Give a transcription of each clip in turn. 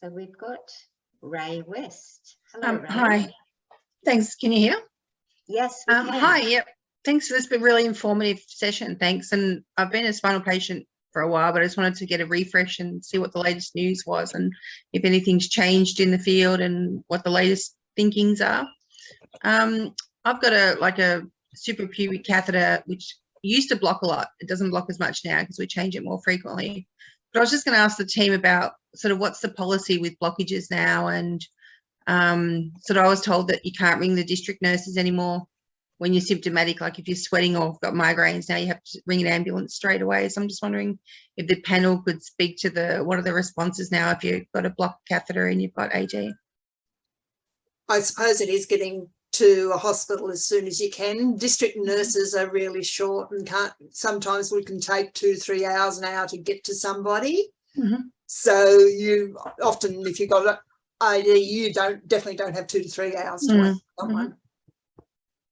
So we've got Ray West. Hello, Ray. Hi. Thanks. Can you hear? Yes, we can. Hi. Yep. Thanks for this really informative session. Thanks. And I've been a spinal patient for a while, but I just wanted to get a refresh and see what the latest news was and if anything's changed in the field and what the latest thinkings are. I've got a suprapubic catheter, which used to block a lot. It doesn't block as much now because we change it more frequently. But I was just going to ask the team about sort of what's the policy with blockages now, and sort of I was told that you can't ring the district nurses anymore when you're symptomatic, like if you're sweating or got migraines, now you have to ring an ambulance straight away. So I'm just wondering if the panel could speak to what are the responses now if you've got a blocked catheter and you've got AG? I suppose it is getting to a hospital as soon as you can. District nurses are really short and sometimes we can take 2-3 hours now to get to somebody. Mm-hmm. So you often, if you've got an ID, you definitely don't have 2 to 3 hours to wait for someone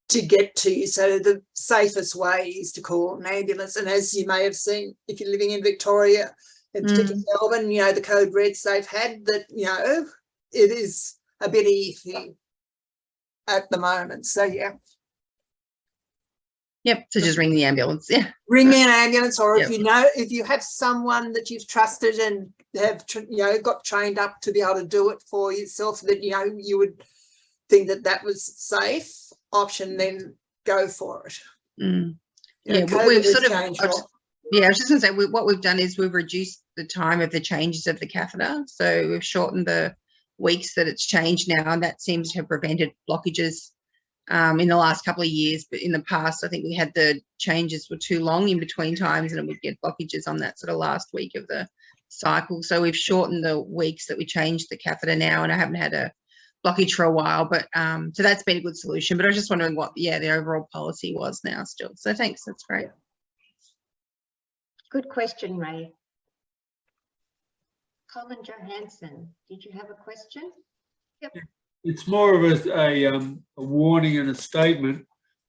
to get to you. So the safest way is to call an ambulance. And as you may have seen, if you're living in Victoria, in particular Melbourne, you know, the code reds they've had, that, you know, it is a bit iffy at the moment. So yeah. Yep. So just ring the ambulance. Yeah. Ring an ambulance, or Yep. if you have someone that you've trusted and have got trained up to be able to do it for yourself, that you would think that was safe option, then go for it. Yeah, COVID we've has sort of. changed I was just going to say what we've done is we've reduced the time of the changes of the catheter, so we've shortened the weeks that it's changed now, and that seems to have prevented blockages in the last couple of years. But in the past, I think we had the changes were too long in between times, and it would get blockages on that sort of last week of the cycle. So we've shortened the weeks that we changed the catheter now, and I haven't had a blockage for a while, but so that's been a good solution. But I was just wondering what the overall policy was now still. So thanks, that's great. Good question, Ray. Colin Johansson, did you have a question? Yep. It's more of a warning and a statement.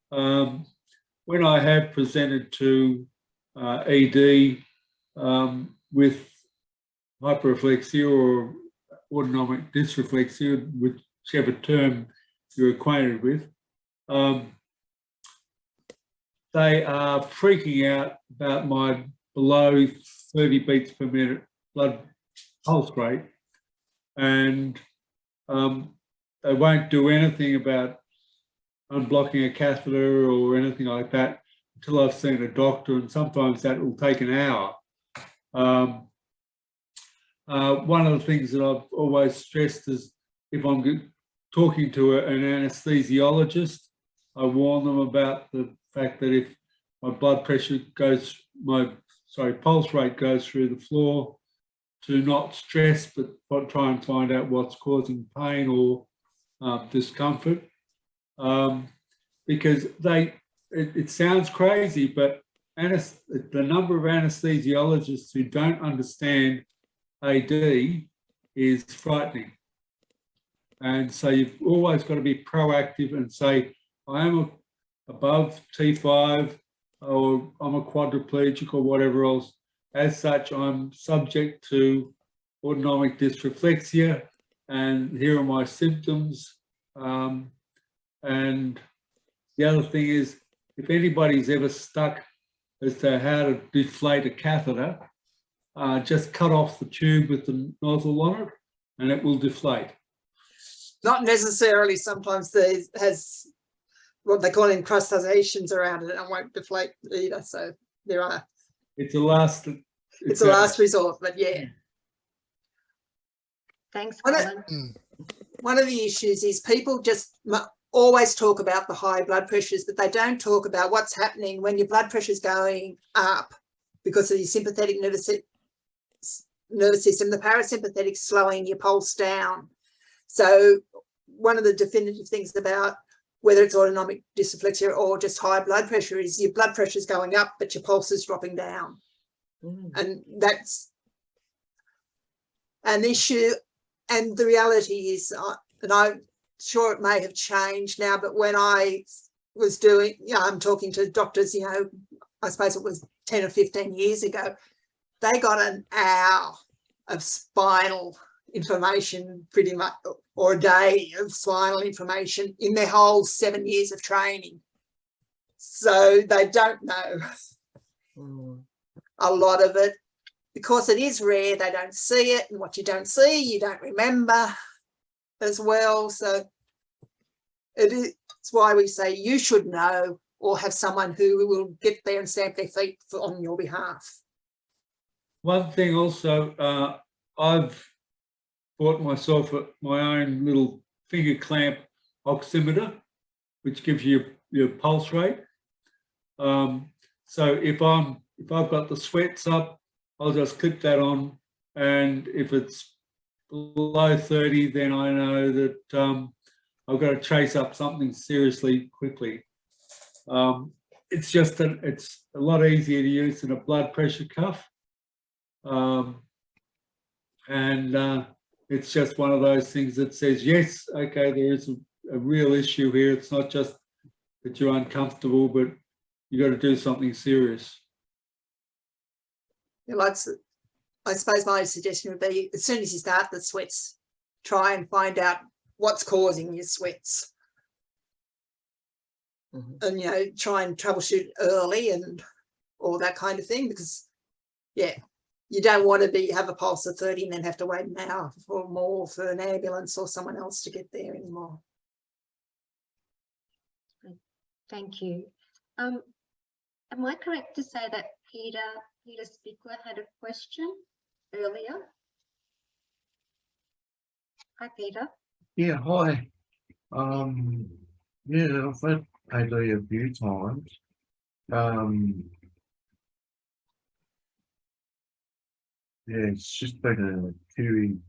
When I have presented to ED with hyperreflexia or autonomic dysreflexia, whichever term you're acquainted with, they are freaking out about my below 30 beats per minute blood pulse rate, and they won't do anything about unblocking a catheter or anything like that until I've seen a doctor, and sometimes that will take an hour. One of the things that I've always stressed is if I'm talking to an anesthesiologist, I warn them about the fact that if my blood pressure goes, pulse rate goes through the floor, to not stress, but try and find out what's causing pain or discomfort. Because it sounds crazy, but the number of anesthesiologists who don't understand AD is frightening. And so you've always got to be proactive and say, I am above T5, or I'm a quadriplegic or whatever else. As such, I'm subject to autonomic dysreflexia, and here are my symptoms. And the other thing is, if anybody's ever stuck as to how to deflate a catheter, just cut off the tube with the nozzle on it and it will deflate. Not necessarily. Sometimes there has what they call incrustations around it and won't deflate either. So there are. It's a last resort, but yeah. Thanks, Colin. One of the issues is people just always talk about the high blood pressures, but they don't talk about what's happening when your blood pressure is going up because of your sympathetic nervous system, the parasympathetic slowing your pulse down. So one of the definitive things about whether it's autonomic dysreflexia or just high blood pressure is your blood pressure is going up, but your pulse is dropping down. And that's an issue. And the reality is, and I'm sure it may have changed now, but when I was doing, I'm talking to doctors, I suppose it was 10 or 15 years ago, they got an hour of spinal information pretty much, or a day of spinal information in their whole 7 years of training. So they don't know a lot of it. Because it is rare, they don't see it, and what you don't see, you don't remember as well. So it's why we say you should know, or have someone who will get there and stamp their feet on your behalf. One thing also, I've bought myself my own little finger clamp oximeter, which gives you your pulse rate. So if I've got the sweats up, I'll just clip that on, and if it's below 30, then I know that I've got to chase up something seriously quickly. It's just it's a lot easier to use than a blood pressure cuff, and it's just one of those things that says, yes, okay, there is a real issue here. It's not just that you're uncomfortable, but you got to do something serious. I suppose my suggestion would be, as soon as you start the sweats, try and find out what's causing your sweats. And, you know, try and troubleshoot early and all that kind of thing, because, yeah, you don't want to have a pulse of 30 and then have to wait an hour or more for an ambulance or someone else to get there anymore. Thank you. Am I correct to say that Peter Spickler had a question earlier? Hi, Peter. Yeah, hi. Yeah, I've had AD a few times. Yeah, it's just been a few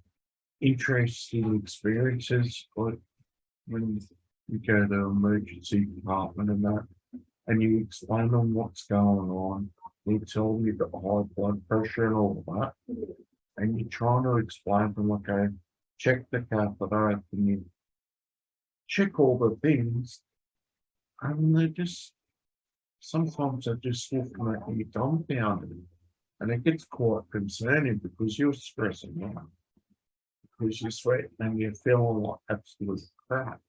interesting experiences, like when you go to emergency department and that, and you explain them what's going on. They tell you the high blood pressure and all that, and you're trying to explain to them, okay, check the catheter, and you check all the things, and they just, sometimes they're just looking at you dumbfounded, and it gets quite concerning because you're stressing out, because you're sweating and you're feeling like absolute crap,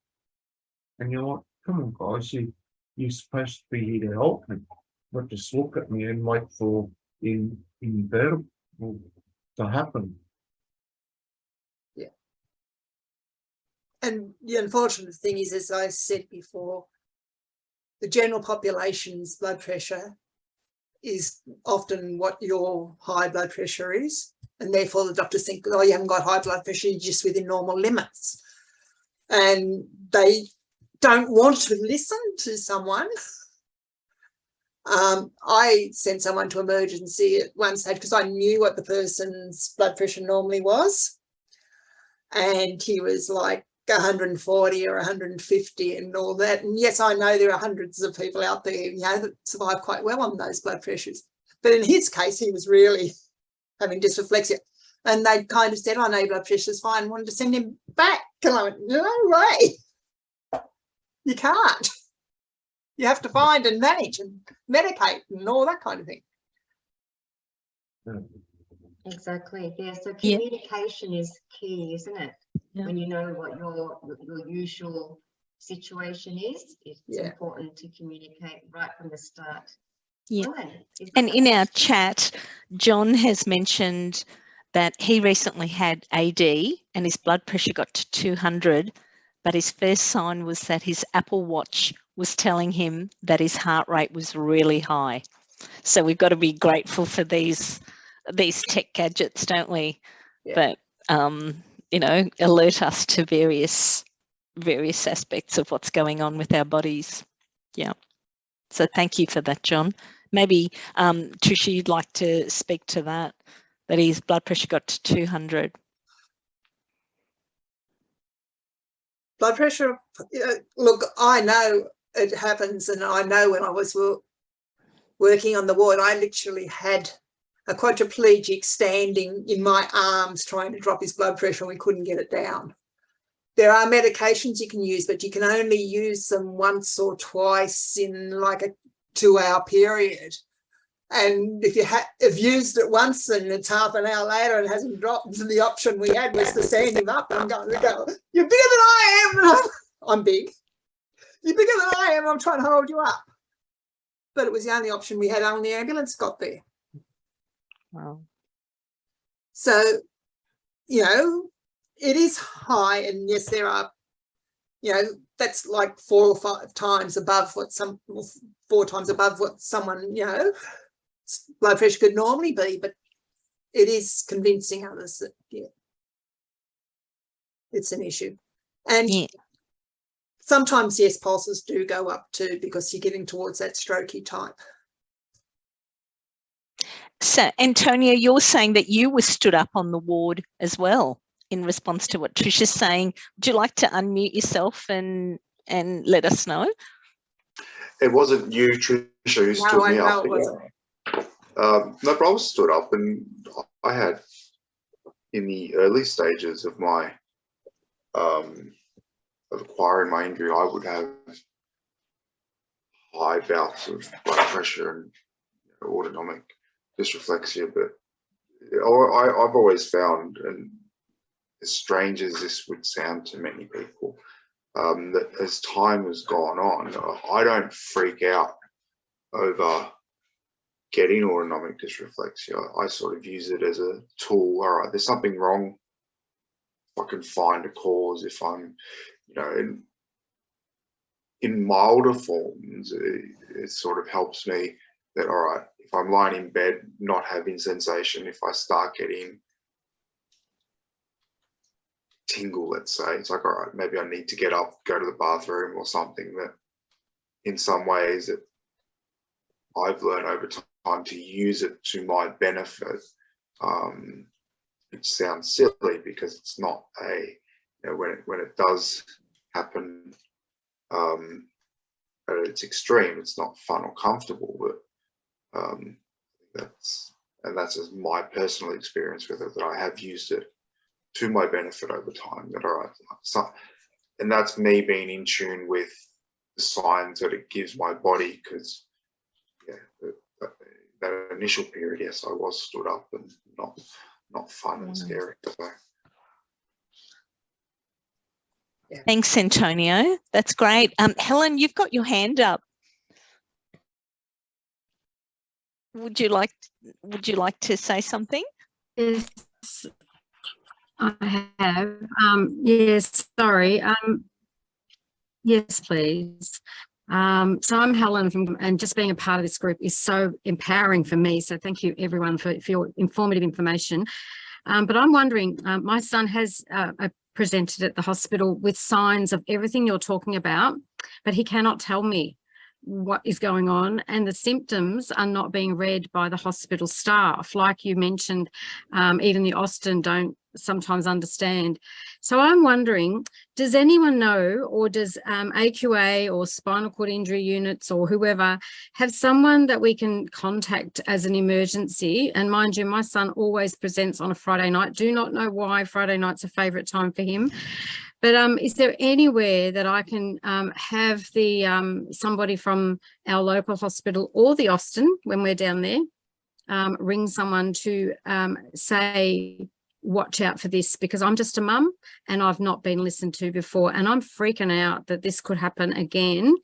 and you're like, come on guys, you're supposed to be here to help me, not just look at me and wait for inevitable to happen. Yeah. And the unfortunate thing is, as I said before, the general population's blood pressure is often what your high blood pressure is, and therefore the doctors think, oh, you haven't got high blood pressure, you're just within normal limits, and they don't want to listen to someone. I sent someone to emergency at one stage because I knew what the person's blood pressure normally was, and he was like 140 or 150 and all that. And yes, I know there are hundreds of people out there, you know, that survive quite well on those blood pressures, but in his case he was really having dysreflexia, and they kind of said, oh no, blood pressure's fine, wanted to send him back, and I went, no way, you can't. You have to find and manage and medicate and all that kind of thing. Exactly. Yeah. So communication is key, isn't it? Yeah. When you know what your usual situation is, it's important to communicate right from the start. Yeah. And in our chat, John has mentioned that he recently had AD and his blood pressure got to 200, but his first sign was that his Apple Watch was telling him that his heart rate was really high. So we've got to be grateful for these tech gadgets, don't we? Yeah. But you know, alert us to various aspects of what's going on with our bodies. Yeah. So thank you for that, John. Maybe Tricia, you'd like to speak to that his blood pressure got to 200. Blood pressure, look, I know it happens, and I know when I was working on the ward, I literally had a quadriplegic standing in my arms trying to drop his blood pressure, and we couldn't get it down. There are medications you can use, but you can only use them once or twice in like a 2-hour period. And if you have used it once and it's half an hour later and it hasn't dropped, the option we had was to stand him up. And I'm going to go, you're bigger than I am. I'm big. You're bigger than I am. I'm trying to hold you up. But it was the only option we had when the ambulance got there. Wow. So, you know, it is high. And yes, there are, you know, that's like 4 or 5 times above what 4 times above what someone, you know, blood pressure could normally be, but it is convincing others that, yeah, it's an issue. And sometimes, yes, pulses do go up too, because you're getting towards that strokey type. So, Antonia, you're saying that you were stood up on the ward as well in response to what Trisha's saying. Would you like to unmute yourself and let us know? It wasn't you, Trisha, who stood me up. It wasn't. No, but I was stood up, and I had, in the early stages of my of acquiring my injury, I would have high bouts of blood pressure and autonomic dysreflexia. But I've always found, and as strange as this would sound to many people, that as time has gone on, I don't freak out over getting autonomic dysreflexia. I sort of use it as a tool. All right, there's something wrong. I can find a cause. If I'm, you know, in milder forms, it sort of helps me that, all right, if I'm lying in bed, not having sensation, if I start getting tingle, let's say, it's like, all right, maybe I need to get up, go to the bathroom or something. That in some ways that I've learned over time to use it to my benefit. It sounds silly because it's not a, you know, when it does happen at its extreme, it's not fun or comfortable, but that's just my personal experience with it, that I have used it to my benefit over time. That, all right, so, and that's me being in tune with the signs that it gives my body, because yeah, that initial period, yes, I was stood up and not fun and scary. So. Yeah. Thanks, Antonio. That's great. Helen, you've got your hand up. Would you like to say something? Yes, I have. Yes, sorry. Yes, please. So I'm Helen and just being a part of this group is so empowering for me. So thank you everyone for your informative information. But I'm wondering, my son has presented at the hospital with signs of everything you're talking about, but he cannot tell me what is going on, and the symptoms are not being read by the hospital staff. Like you mentioned, even the Austin don't sometimes understand. So I'm wondering, does anyone know, or does AQA or spinal cord injury units or whoever have someone that we can contact as an emergency? And mind you, my son always presents on a Friday night. Do not know why Friday night's a favourite time for him. But is there anywhere that I can have the somebody from our local hospital or the Austin, when we're down there, ring someone to say, watch out for this, because I'm just a mum and I've not been listened to before, and I'm freaking out that this could happen again.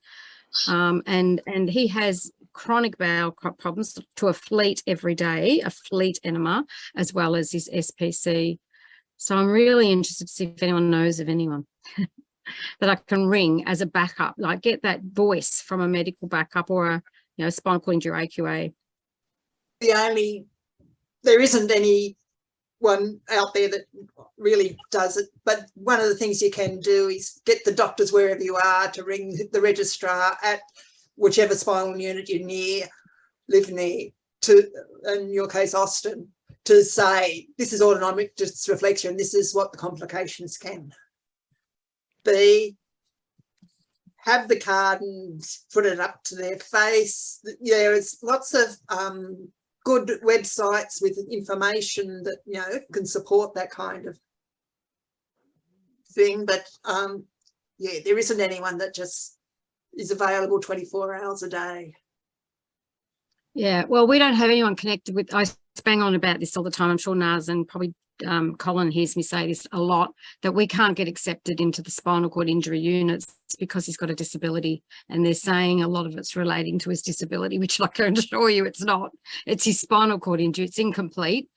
And he has chronic bowel problems to a fleet every day, a fleet enema, as well as his SPC. So I'm really interested to see if anyone knows of anyone that I can ring as a backup, like get that voice from a medical backup or a, you know, spinal cord injury AQA. There isn't anyone out there that really does it, but one of the things you can do is get the doctors wherever you are to ring the registrar at whichever spinal unit you live near, to, in your case, Austin, to say, this is autonomic dysreflexia and this is what the complications can be. Have the card and put it up to their face. There's lots of good websites with information that, you know, can support that kind of thing. But yeah, there isn't anyone that just is available 24 hours a day. Yeah, well, we don't have anyone connected with, I bang on about this all the time. I'm sure Naz and probably Colin hears me say this a lot, that we can't get accepted into the spinal cord injury units because he's got a disability. And they're saying a lot of it's relating to his disability, which I can assure you it's not. It's his spinal cord injury. It's incomplete.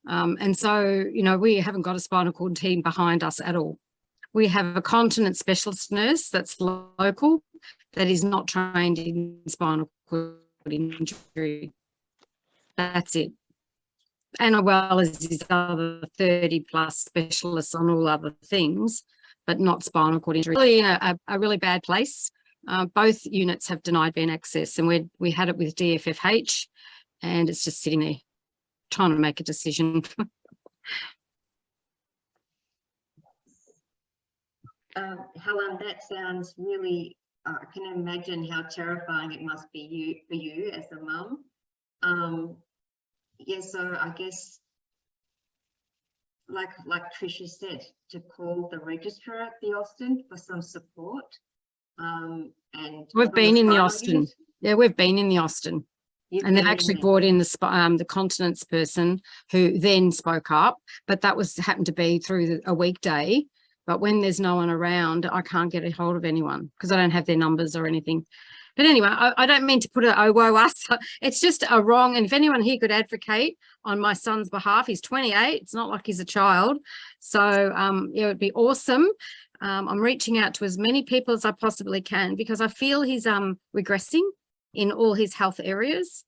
And so, you know, we haven't got a spinal cord team behind us at all. We have a continence specialist nurse that's local that is not trained in spinal cord injury. That's it. And as well as his other 30 plus specialists on all other things, but not spinal cord injury. Really a really bad place. Both units have denied Ben access, and we had it with DFFH, and it's just sitting there trying to make a decision. Helen, that sounds really, I can imagine how terrifying it must be for you as a mum. Yeah, so I guess, like Tricia said, to call the registrar at the Austin for some support. And we've been in the Austin. Yeah, we've been in the Austin. And they've actually brought in the continence person who then spoke up, but that happened to be through a weekday. But when there's no one around, I can't get a hold of anyone because I don't have their numbers or anything. But anyway, I don't mean to put a woe us. It's just a wrong. And if anyone here could advocate on my son's behalf, he's 28. It's not like he's a child. So yeah, it would be awesome. I'm reaching out to as many people as I possibly can because I feel he's regressing in all his health areas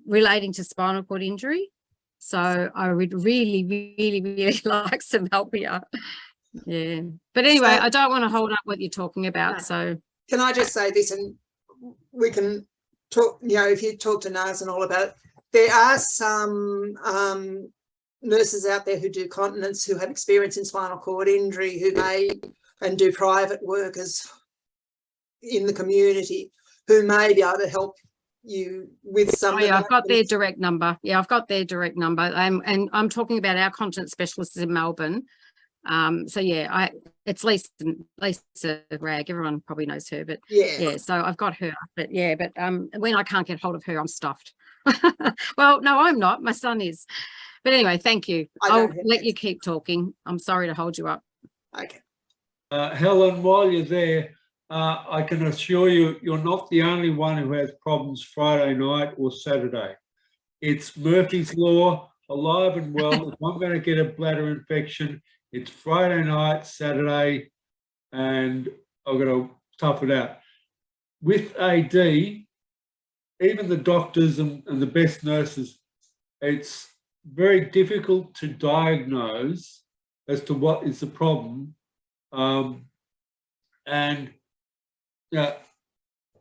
relating to spinal cord injury. So I would really, really, really like some help here. Yeah. But anyway, So, I don't want to hold up what you're talking about. So can I just say this, and we can talk, you know, if you talk to Naz and all about it, there are some nurses out there who do continence who have experience in spinal cord injury who may, and do private work in the community, who may be able to help you with some. yeah, I've got their direct number. Yeah, I've got their direct number. And I'm talking about our continence specialists in Melbourne. So yeah, it's Lisa Rag. Everyone probably knows her, but yeah, so I've got her. But yeah, but when I can't get hold of her, I'm stuffed. Well, no, I'm not. My son is. But anyway, thank you. I'll let you keep talking. I'm sorry to hold you up. Okay. Helen, while you're there, I can assure you, you're not the only one who has problems Friday night or Saturday. It's Murphy's Law, alive and well. If I'm going to get a bladder infection, it's Friday night, Saturday, and I've got to tough it out. With AD, even the doctors and the best nurses, it's very difficult to diagnose as to what is the problem. And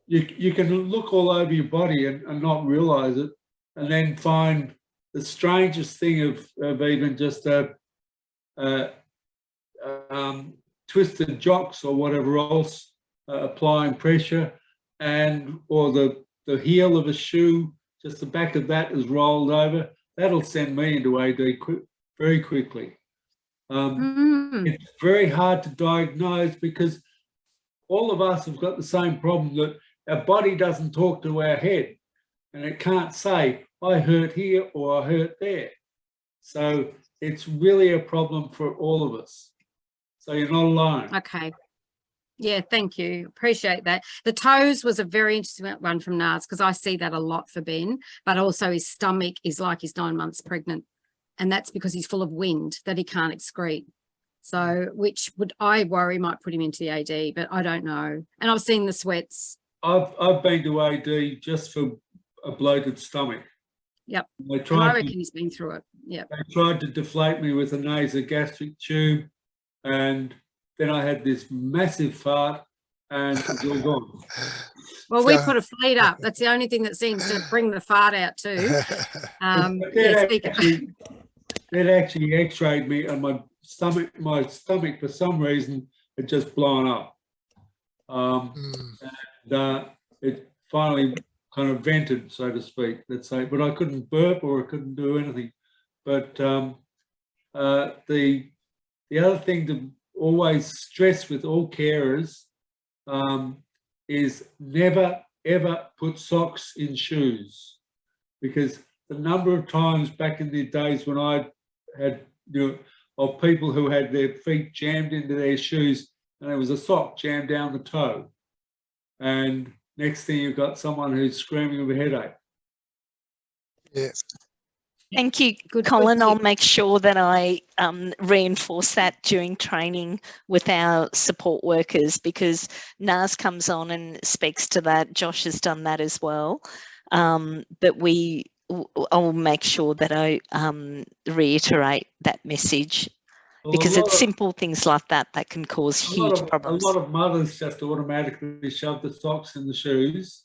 you can look all over your body and not realise it, and then find the strangest thing of even just twisted jocks or whatever else applying pressure, or the heel of a shoe, just the back of that is rolled over. That'll send me into AD very quickly. It's very hard to diagnose because all of us have got the same problem, that our body doesn't talk to our head and it can't say, I hurt here or I hurt there. So it's really a problem for all of us. So you're not alone. Okay. Yeah, thank you. Appreciate that. The toes was a very interesting one from Naz because I see that a lot for Ben, but also his stomach is like he's 9 months pregnant. And that's because he's full of wind that he can't excrete. So, which I worry might put him into the AD, but I don't know. And I've seen the sweats. I've been to AD just for a bloated stomach. Yep. I reckon he's been through it. Yep. They tried to deflate me with a nasogastric tube, and then I had this massive fart and it's all gone. Well, we put a fleet up. That's the only thing that seems to bring the fart out too. They'd actually x-rayed me, and my stomach for some reason had just blown up. And it finally kind of vented, so to speak, let's say, but I couldn't burp or I couldn't do anything. But the other thing to always stress with all carers is never ever put socks in shoes, because the number of times back in the days when I had, of people who had their feet jammed into their shoes and there was a sock jammed down the toe, and next thing you've got someone who's screaming with a headache. Yeah. Thank you, Good Colin. point. I'll make sure that I reinforce that during training with our support workers, because Naz comes on and speaks to that. Josh has done that as well. But I'll make sure that I reiterate that message, Well, because it's simple things like that that can cause huge problems. A lot of mothers just automatically shove the socks in the shoes,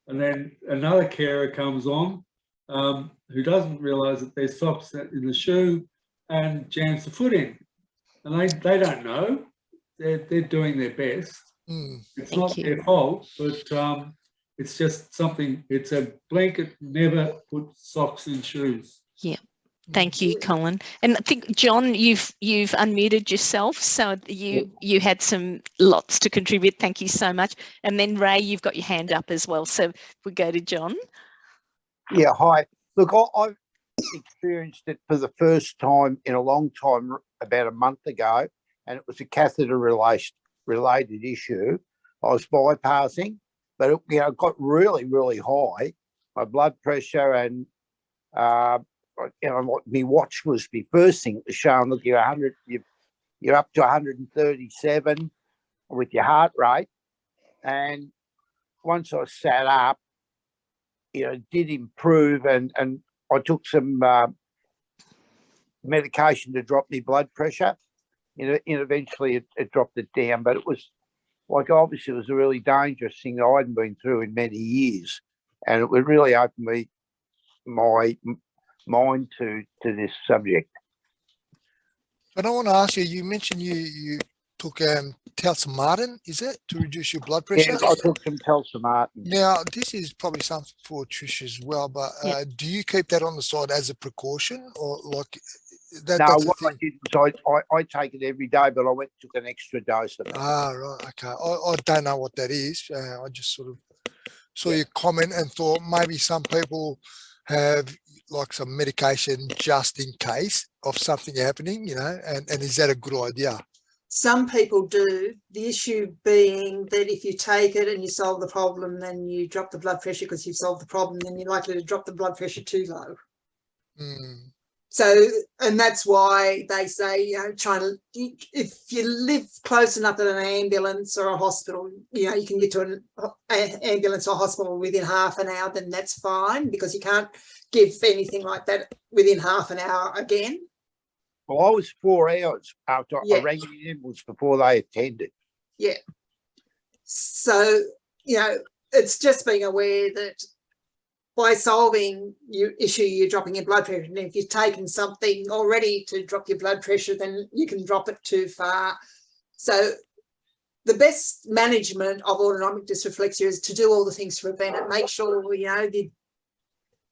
and then another carer comes on who doesn't realise that there's socks in the shoe and jams the foot in, and they don't know. They're doing their best. It's Thank not you. their fault, but it's just something. It's a blanket. Never put socks in shoes. Yeah. Thank you, Colin. And I think, John, you've unmuted yourself, so you had some lots to contribute. Thank you so much. And then Ray, you've got your hand up as well. So if we go to John. Yeah, hi. Look, I've experienced it for the first time in a long time, about a month ago, and it was a catheter related issue. I was bypassing, but it got really, really high. My blood pressure and my watch was the first thing it was showing. Look, you're up to 137 with your heart rate, and once I sat up, it did improve, and I took some medication to drop my blood pressure. And eventually it dropped it down, but it was like, obviously it was a really dangerous thing that I hadn't been through in many years, and it would really open me my mind to this subject. But I want to ask you, you mentioned you took Telsamartin, is it, to reduce your blood pressure? Yeah, I took some Telsamartin. Now, this is probably something for Trish as well, but do you keep that on the side as a precaution, or like that? No, what I did was I take it every day, but I went and took an extra dose of it. Ah, right, okay. I don't know what that is. I just sort of saw your comment and thought maybe some people have like some medication just in case of something happening, and is that a good idea? Some people do. The issue being that if you take it and you solve the problem, then you drop the blood pressure because you've solved the problem, then you're likely to drop the blood pressure too low. So, and that's why they say, if you live close enough to an ambulance or a hospital, you can get to an ambulance or hospital within half an hour, then that's fine, because you can't give anything like that within half an hour again. Well, I was 4 hours after I rang the ambulance before they attended. Yeah. So, it's just being aware that by solving your issue, you're dropping your blood pressure. And if you've taken something already to drop your blood pressure, then you can drop it too far. So the best management of autonomic dysreflexia is to do all the things to prevent it. Make sure, you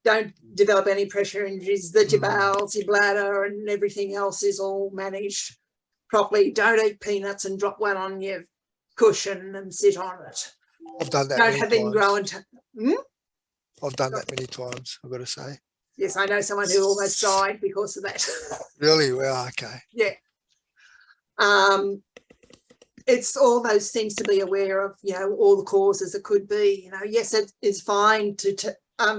don't develop any pressure injuries, that your bowels, your bladder and everything else is all managed properly. Don't eat peanuts and drop one on your cushion and sit on it. I've done that. Don't have ingrown. I've done that many times, I've got to say. Yes, I know someone who almost died because of that. Really? Well, okay. Yeah. It's all those things to be aware of, all the causes it could be. Yes, it is fine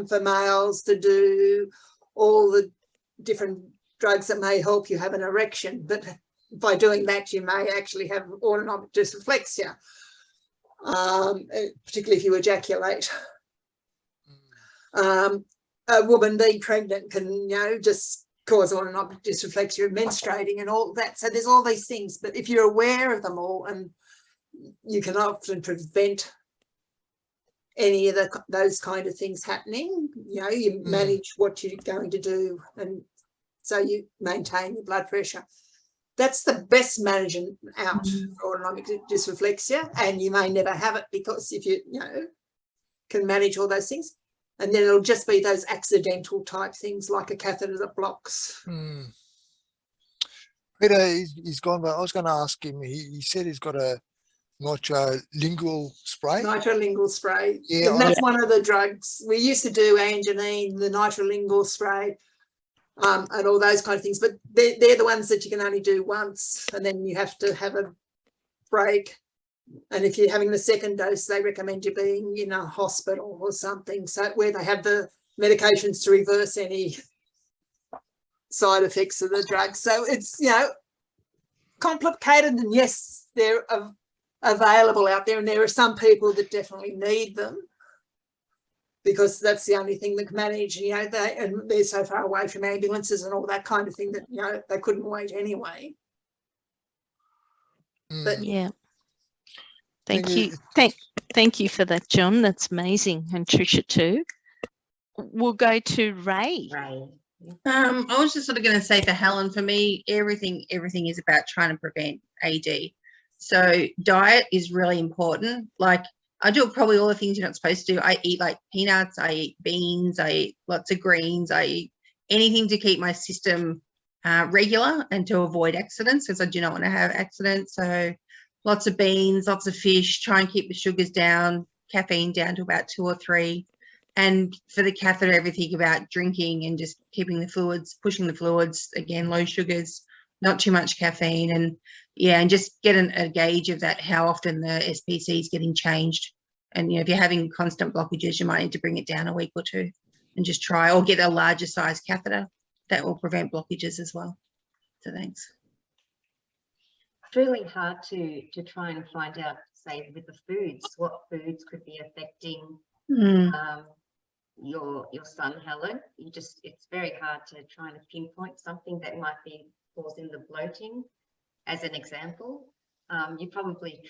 for males to do all the different drugs that may help you have an erection, but by doing that, you may actually have autonomic dysreflexia, particularly if you ejaculate. A woman being pregnant can, just cause autonomic dysreflexia, menstruating and all that. So there's all these things, but if you're aware of them all, and you can often prevent any of those kind of things happening, you manage what you're going to do, and so you maintain your blood pressure. That's the best management out for autonomic dysreflexia, and you may never have it, because if you can manage all those things, and then it'll just be those accidental type things like a catheter that blocks. Peter, he's gone, but I was going to ask him, he said he's got a nitrolingual spray. Nitrolingual spray. Yeah, And that's one of the drugs. We used to do anginine, the nitrolingual spray, and all those kind of things. But they're the ones that you can only do once, and then you have to have a break. And if you're having the second dose, they recommend you being in a hospital or something, so where they have the medications to reverse any side effects of the drug. So it's, you know, complicated, and yes, they're available out there, and there are some people that definitely need them because that's the only thing that can manage, you know, and they're so far away from ambulances and all that kind of thing that, you know, they couldn't wait anyway. But yeah. Thank you. Thank you for that, John. That's amazing. And Tricia too. We'll go to Ray. I was just sort of going to say for Helen, for me, everything is about trying to prevent AD. So diet is really important. Like I do probably all the things you're not supposed to do. I eat like peanuts, I eat beans, I eat lots of greens, I eat anything to keep my system regular and to avoid accidents, because I do not want to have accidents. So lots of beans, lots of fish, try and keep the sugars down, caffeine down to about 2 or 3. And for the catheter, everything about drinking and just keeping the fluids, pushing the fluids, again, low sugars, not too much caffeine. And yeah, and just get a gauge of that, how often the SPC is getting changed. And, you know, if you're having constant blockages, you might need to bring it down a week or 2 and just try, or get a larger size catheter that will prevent blockages as well. So thanks. It's really hard to try and find out, say, with the foods, what foods could be affecting your son, Helen. It's very hard to try and pinpoint something that might be causing the bloating, as an example. You probably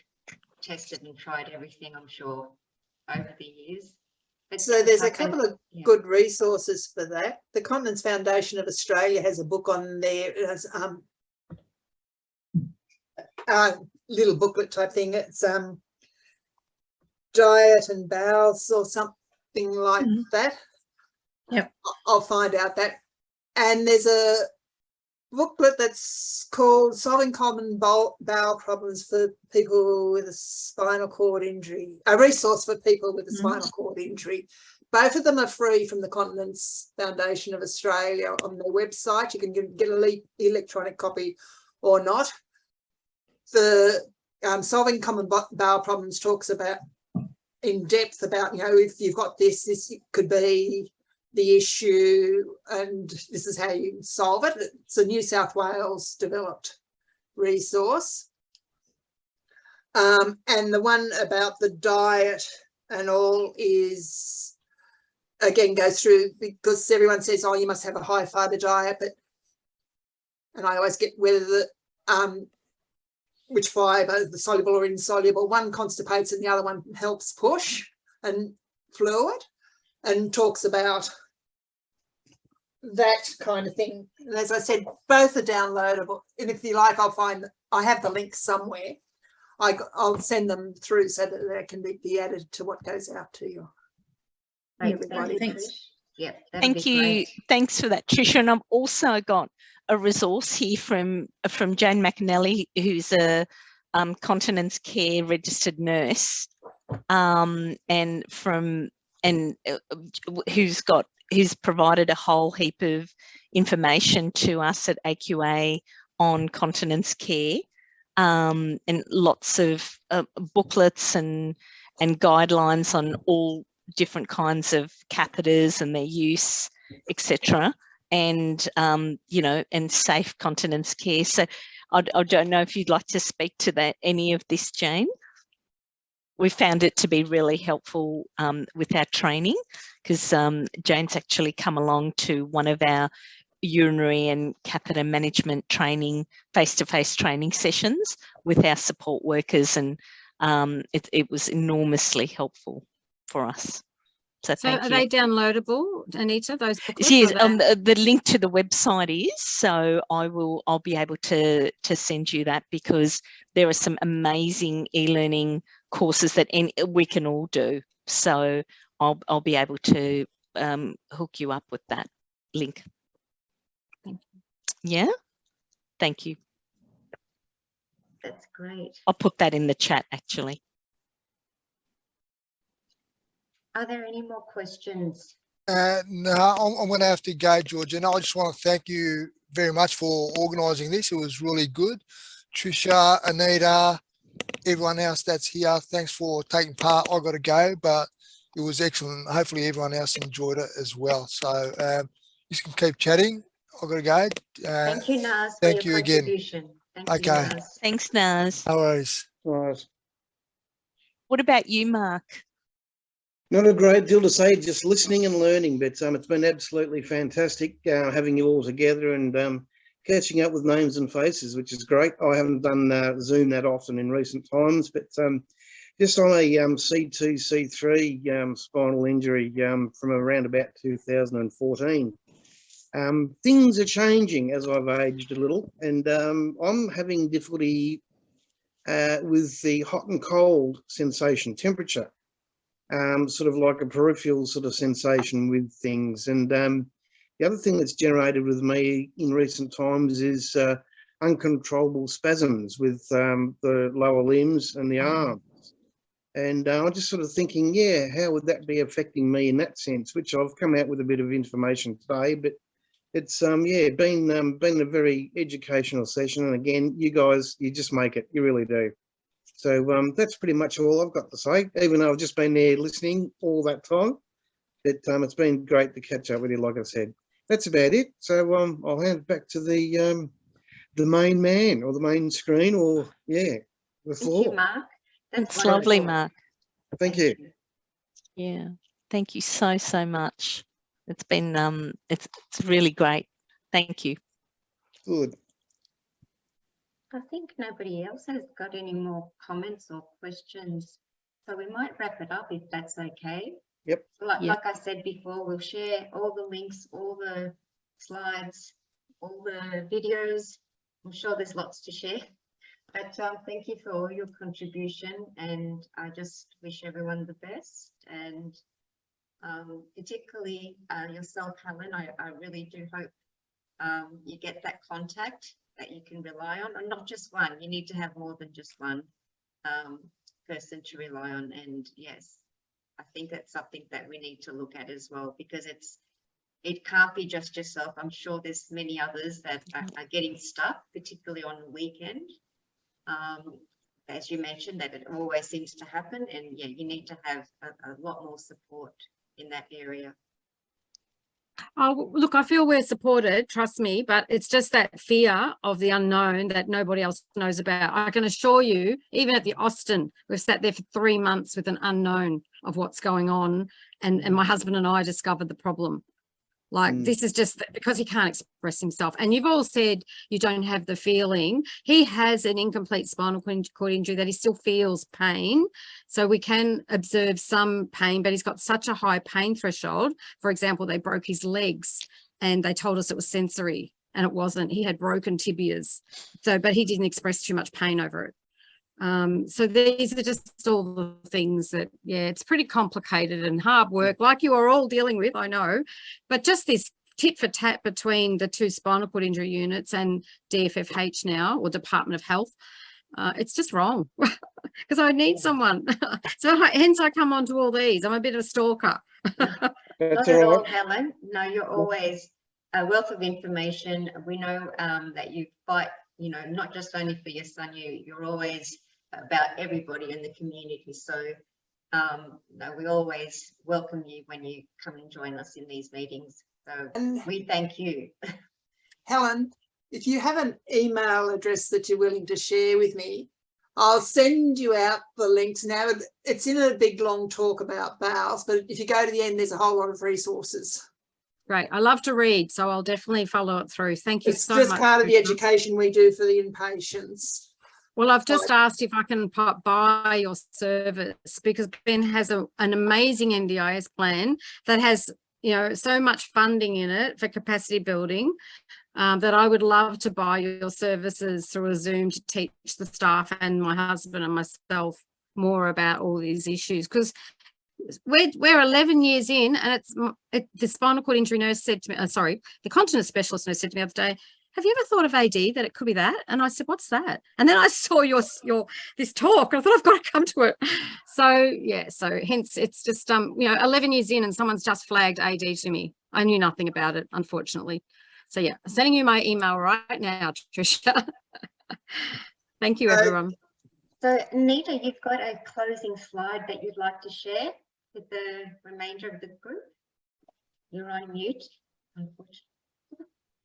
tested and tried everything, I'm sure, over the years. But so there's a couple of good resources for that. The Continence Foundation of Australia has a book on there. It has little booklet type thing. It's diet and bowels or something like that. Yep. I'll find out that. And there's a booklet that's called Solving Common Bowel Problems for People with a Spinal Cord Injury, a resource for people with a spinal cord injury. Both of them are free from the Continence Foundation of Australia on their website. You can get an electronic copy or not. The Solving Common Bowel Problems talks about in depth about, you know, if you've got this could be the issue and this is how you solve it. It's a New South Wales developed resource. And the one about the diet and all is, again, goes through, because everyone says, oh, you must have a high fibre diet, but, and I always get whether the, which fibre, the soluble or insoluble, one constipates and the other one helps push and fluid, and talks about that kind of thing. And as I said, both are downloadable. And if you like, I have the links somewhere. I'll send them through so that they can be added to what goes out to you. Everybody. Thanks. Yeah. Thank you. Great. Thanks for that, Tricia. And I've also got a resource here from Jane McAnally, who's a continence care registered nurse, and who's provided a whole heap of information to us at AQA on continence care, and lots of booklets and guidelines on all different kinds of catheters and their use, etc. And you know, and safe continence care. So I don't know if you'd like to speak to that, any of this, Jane. We found it to be really helpful with our training, because Jane's actually come along to one of our urinary and catheter management training, face-to-face training sessions with our support workers, and it was enormously helpul for us. So thank you. Are they downloadable, Anita, those booklets? Yes, the link to the website is, so I'll be able to send you that, because there are some amazing e-learning courses that we can all do. So I'll be able to hook you up with that link. Thank you. Yeah, thank you. That's great. I'll put that in the chat actually. Are there any more questions? No, I'm going to have to go, Georgina. I just want to thank you very much for organising this. It was really good. Trisha, Anita, everyone else that's here, thanks for taking part. I got to go, but it was excellent. Hopefully everyone else enjoyed it as well. So you can keep chatting. I got to go. Thank you, Naz, for thank your you again. contribution. Thank Okay. you, Naz. Thanks, Naz. No worries. What about you, Mark? Not a great deal to say, just listening and learning, but it's been absolutely fantastic having you all together and catching up with names and faces, which is great. I haven't done Zoom that often in recent times, but just on a C2, C3 spinal injury from around about 2014. Things are changing as I've aged a little, and I'm having difficulty with the hot and cold sensation, temperature. Sort of like a peripheral sort of sensation with things. And the other thing that's generated with me in recent times is uncontrollable spasms with the lower limbs and the arms. And I'm just sort of thinking, yeah, how would that be affecting me in that sense, which I've come out with a bit of information today, but it's, yeah, been a very educational session. And again, you guys, you just make it, you really do. So that's pretty much all I've got to say, even though I've just been there listening all that time. But it's been great to catch up with you, like I said. That's about it. So I'll hand it back to the main man or the main screen or, yeah, the floor. Thank you, Mark. That's lovely, Mark. Thank you. Yeah, thank you so, so much. It's been, it's really great. Thank you. Good. I think nobody else has got any more comments or questions. So we might wrap it up if that's okay. Yep. Like I said before, we'll share all the links, all the slides, all the videos. I'm sure there's lots to share. But thank you for all your contribution, and I just wish everyone the best. And particularly yourself, Helen, I really do hope you get that contact that you can rely on, and not just one. You need to have more than just one person to rely on. And yes, I think that's something that we need to look at as well, because it can't be just yourself. I'm sure there's many others that are getting stuck, particularly on the weekend. As you mentioned, that it always seems to happen, and yeah, you need to have a lot more support in that area. Oh, look, I feel we're supported, trust me, but it's just that fear of the unknown that nobody else knows about. I can assure you, even at the Austin, we've sat there for 3 months with an unknown of what's going on, and my husband and I discovered the problem. Like, this is just because he can't express himself. And you've all said you don't have the feeling. He has an incomplete spinal cord injury that he still feels pain. So we can observe some pain, but he's got such a high pain threshold. For example, they broke his legs and they told us it was sensory, and it wasn't. He had broken tibias. So, but he didn't express too much pain over it. So these are just all the things that, yeah, it's pretty complicated and hard work, like you are all dealing with, I know, but just this tit for tat between the 2 spinal cord injury units and DFFH now, or Department of Health, it's just wrong because I need someone. So hence I come onto all these. I'm a bit of a stalker. Not at all, Helen. No, you're always a wealth of information. We know that you fight, you know, not just only for your son, you're always about everybody in the community. So no, we always welcome you when you come and join us in these meetings. So we thank you. Helen, if you have an email address that you're willing to share with me, I'll send you out the links. Now, it's in a big long talk about bowels, but if you go to the end, there's a whole lot of resources. Great. I love to read, so I'll definitely follow it through. Thank you so much. It's just part of the education we do for the inpatients. Well, I've just asked if I can buy your service, because Ben has an amazing NDIS plan that has, you know, so much funding in it for capacity building, that I would love to buy your services through a Zoom to teach the staff and my husband and myself more about all these issues, because we're 11 years in, and the spinal cord injury nurse said to me, the continence specialist nurse said to me the other day, have you ever thought of AD, that it could be that? And I said, what's that? And then I saw your this talk. I thought, I've got to come to it. So yeah, so hence it's just 11 years in and someone's just flagged AD to me. I knew nothing about it, unfortunately. So yeah, I'm sending you my email right now, Tricia. Thank you, everyone. So Anita, you've got a closing slide that you'd like to share with the remainder of the group. You're on mute, unfortunately.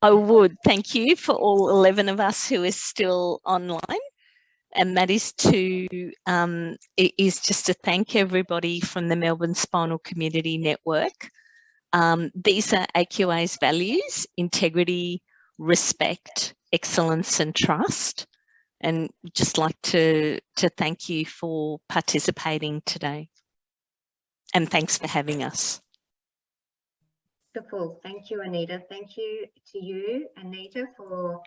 I would. Thank you for all 11 of us who are still online. And that is just to thank everybody from the Melbourne Spinal Community Network. These are AQA's values: integrity, respect, excellence and trust. And just like to thank you for participating today. And thanks for having us. Wonderful. Thank you, Anita. Thank you to you, Anita, for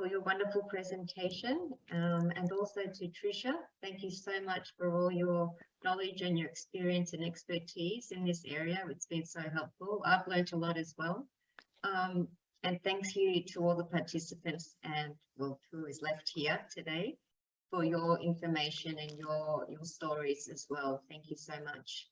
your wonderful presentation, and also to Tricia. Thank you so much for all your knowledge and your experience and expertise in this area. It's been so helpful. I've learned a lot as well. And thanks you to all the participants and who is left here today for your information and your stories as well. Thank you so much.